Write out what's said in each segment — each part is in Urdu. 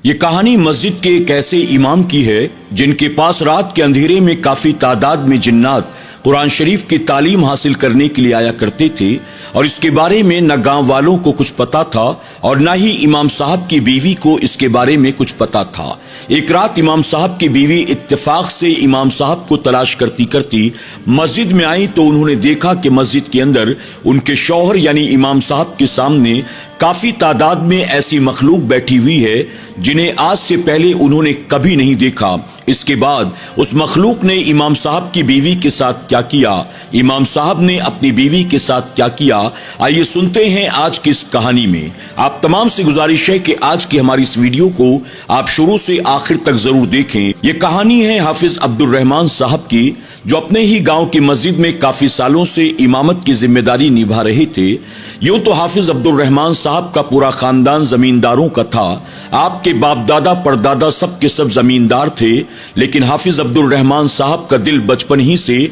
یہ کہانی مسجد کے ایک ایسے امام کی ہے جن کے پاس رات کے اندھیرے میں کافی تعداد میں جنات قرآن شریف کی تعلیم حاصل کرنے کے لیے آیا کرتے تھے، اور اس کے بارے میں نہ گاؤں والوں کو کچھ پتا تھا اور نہ ہی امام صاحب کی بیوی کو اس کے بارے میں کچھ پتا تھا۔ ایک رات امام صاحب کی بیوی اتفاق سے امام صاحب کو تلاش کرتی کرتی مسجد میں آئی تو انہوں نے دیکھا کہ مسجد کے اندر ان کے شوہر یعنی امام صاحب کے سامنے کافی تعداد میں ایسی مخلوق بیٹھی ہوئی ہے جنہیں آج سے پہلے انہوں نے کبھی نہیں دیکھا۔ اس کے بعد اس مخلوق نے امام صاحب کی بیوی کے ساتھ کیا کیا، امام صاحب نے اپنی بیوی کے ساتھ کیا کیا، آئیے سنتے ہیں آج کی اس کہانی میں۔ آپ تمام سے گزارش ہے کہ آج کی ہماری اس ویڈیو کو آپ شروع سے آخر تک ضرور دیکھیں۔ یہ کہانی ہے حافظ عبد الرحمان صاحب کی، جو اپنے ہی گاؤں کی مسجد میں کافی سالوں سے امامت کی ذمہ داری نبھا رہے تھے۔ یوں تو حافظ عبد الرحمان صاحب کا پورا خاندان زمینداروں کا تھا، آپ کے باپ دادا پردادا سب کے سب زمیندار تھے، لیکن حافظ عبد الرحمان صاحب کا دل بچپن ہی سے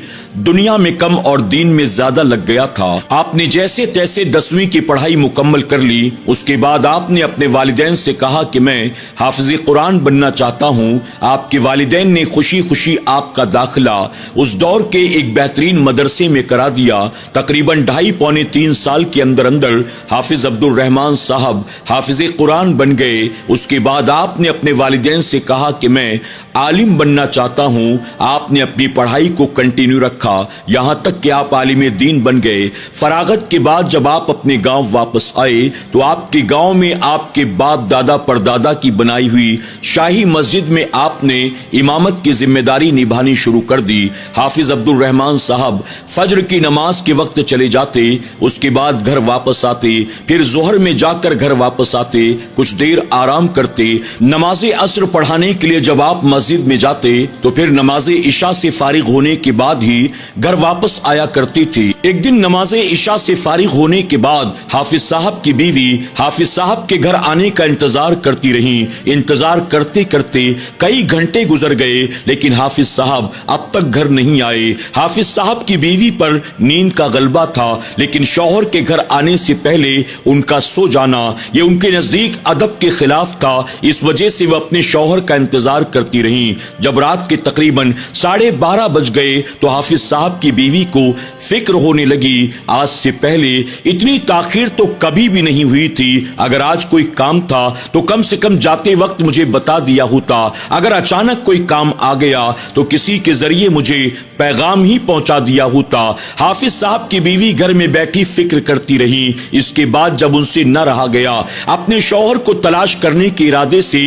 دنیا میں کم اور دین میں زیادہ لگ گیا تھا۔ آپ نے جیسے تیسے 10ویں کی پڑھائی مکمل کر لی۔ اس کے بعد آپ نے اپنے والدین سے کہا کہ میں حافظ قرآن بننا چاہتا ہوں۔ آپ کے والدین نے خوشی خوشی آپ کا داخلہ اس دور کے ایک بہترین مدرسے میں کرا دیا۔ تقریباً 2.5 پونے 3 سال کے اندر حافظ عبد الرحمان صاحب حافظ قرآن بن گئے۔ اس کے بعد آپ نے اپنے والدین سے کہا کہ میں عالم بننا چاہتا ہوں۔ آپ نے اپنی پڑھائی کو کنٹینیو رکھا یہاں تک کہ آپ عالم دین بن گئے۔ فراغت کے بعد جب آپ اپنے گاؤں واپس آئے تو آپ کے گاؤں میں آپ کے باپ دادا پردادا کی بنائی ہوئی شاہی مسجد میں آپ نے امامت کی ذمہ داری نبھانی شروع کر دی۔ حافظ عبد الرحمان صاحب فجر کی نماز کے وقت چلے جاتے، اس کے بعد گھر واپس آتے، پھر ظہر میں جا کر گھر واپس آتے، کچھ دیر آرام کرتے۔ نماز عصر پڑھانے کے لیے جب آپ مسجد میں جاتے تو پھر نماز عشاء سے فارغ ہونے کے بعد ہی گھر واپس آیا کرتی تھی۔ ایک دن نماز عشاء سے فارغ ہونے کے بعد حافظ صاحب کی بیوی حافظ صاحب کے گھر آنے کا انتظار کرتی رہی۔ انتظار کرتے کرتے کئی گھنٹے گزر گئے لیکن حافظ صاحب اب تک گھر نہیں آئے۔ حافظ صاحب کی بیوی پر نیند کا غلبہ تھا، لیکن شوہر کے گھر آنے سے پہلے ان کا سو جانا یہ ان کے نزدیک ادب کے خلاف تھا۔ اس وجہ سے وہ اپنے شوہر کا انتظار کرتی رہیں۔ جب رات کے تقریباً 12:30 بج گئے تو حافظ صاحب کی بیوی کو فکر ہونے لگی، آج سے پہلے اتنی تاخیر تو کبھی بھی نہیں ہوئی تھی۔ اگر آج کوئی کام تھا تو کم سے کم جاتے وقت مجھے بتا دیا ہوتا، اگر اچانک کوئی کام آ گیا تو کسی کے ذریعے مجھے پیغام ہی پہنچا دیا ہوتا۔ حافظ صاحب کی بیوی گھر میں بیٹھی فکر کرتی رہی۔ اس کے بعد جب ان سے نہ رہا گیا، اپنے شوہر کو تلاش کرنے کے ارادے سے